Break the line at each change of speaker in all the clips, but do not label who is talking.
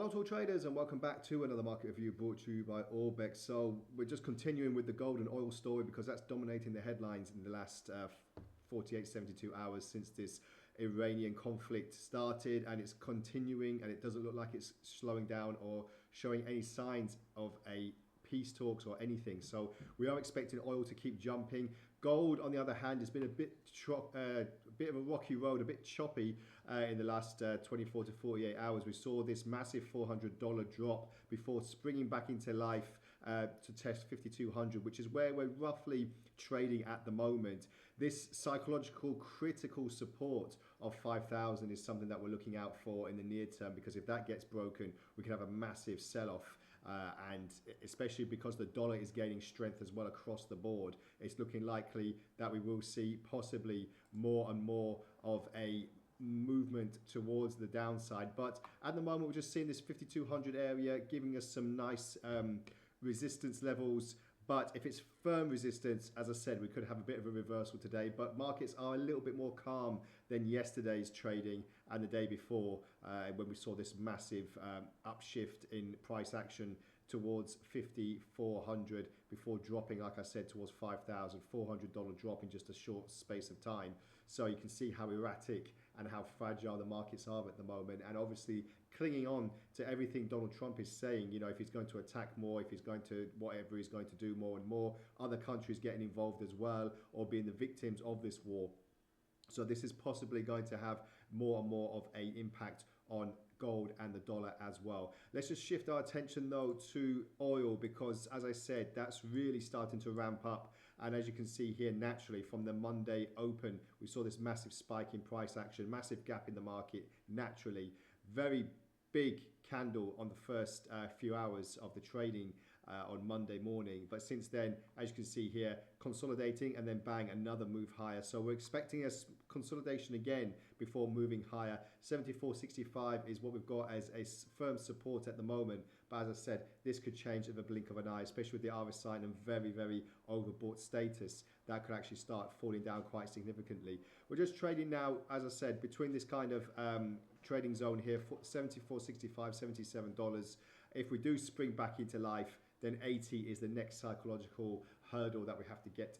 Hello to all traders and welcome back to another market review brought to you by Orbex. So we're just continuing with the gold and oil story because that's dominating the headlines in the last 48, 72 hours since this Iranian conflict started, and it's continuing and it doesn't look like it's slowing down or showing any signs of a peace talks or anything. So we are expecting oil to keep jumping. Gold, on the other hand, has been a bit of a rocky road, a bit choppy in the last 24 to 48 hours. We saw this massive $400 drop before springing back into life to test 5,200, which is where we're roughly trading at the moment. This psychological critical support of 5,000 is something that we're looking out for in the near term, because if that gets broken, we can have a massive sell-off, and especially because the dollar is gaining strength as well across the board, it's looking likely that we will see possibly more and more of a movement towards the downside. But at the moment, we're just seeing this 5,200 area giving us some nice resistance levels. But if it's firm resistance, as I said, we could have a bit of a reversal today. But markets are a little bit more calm than yesterday's trading and the day before, when we saw this massive upshift in price action towards 5,400 before dropping, like I said, towards $5,000, $400 drop in just a short space of time. So you can see how erratic and how fragile the markets are at the moment, and obviously clinging on to everything Donald Trump is saying. You know, if he's going to attack more, if he's going to whatever he's going to do more and more, other countries getting involved as well or being the victims of this war. So this is possibly going to have more and more of an impact on gold and the dollar as well. Let's just shift our attention though to oil, because as I said, that's really starting to ramp up. And as you can see here, naturally from the Monday open, we saw this massive spike in price action, massive gap in the market, naturally. Very big candle on the first few hours of the trading on Monday morning, but since then, as you can see here, consolidating and then bang, another move higher. So we're expecting a consolidation again before moving higher. 74.65 is what we've got as a firm support at the moment, but as I said, this could change at the blink of an eye, especially with the RSI and very overbought status. That could actually start falling down quite significantly. We're just trading now, as I said, between this kind of trading zone here, $74.65, $77. If we do spring back into life, then 80 is the next psychological hurdle that we have to get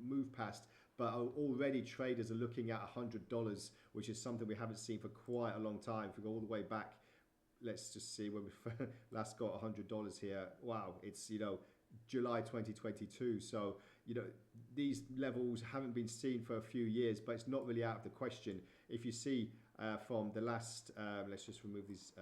move past. But already traders are looking at $100, which is something we haven't seen for quite a long time. If we go all the way back, let's just see when we last got $100 here. Wow, it's, you know, July 2022. So, you know, these levels haven't been seen for a few years, but it's not really out of the question. If you see from the last, let's just remove these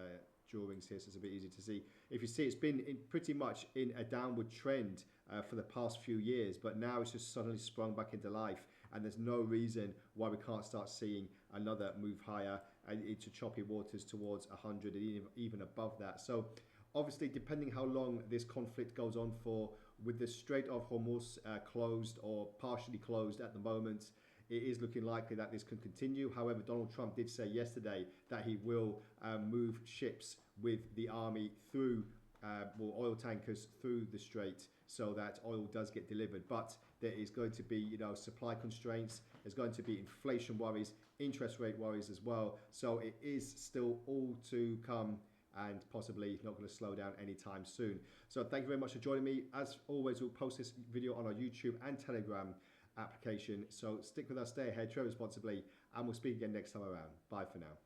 drawings here so it's a bit easier to see. If you see, it's been pretty much in a downward trend for the past few years, but now it's just suddenly sprung back into life, and there's no reason why we can't start seeing another move higher and into choppy waters towards 100 and even above that. So obviously, depending how long this conflict goes on for, with the Strait of Hormuz closed or partially closed at the moment, it is looking likely that this can continue. However, Donald Trump did say yesterday that he will move ships with the army through, oil tankers through the strait, so that oil does get delivered. But there is going to be, you know, supply constraints. There's going to be inflation worries, interest rate worries as well. So it is still all to come, and possibly not going to slow down anytime soon. So thank you very much for joining me. As always, we'll post this video on our YouTube and Telegram application. So stick with us, stay ahead, trade responsibly, and we'll speak again next time around. Bye for now.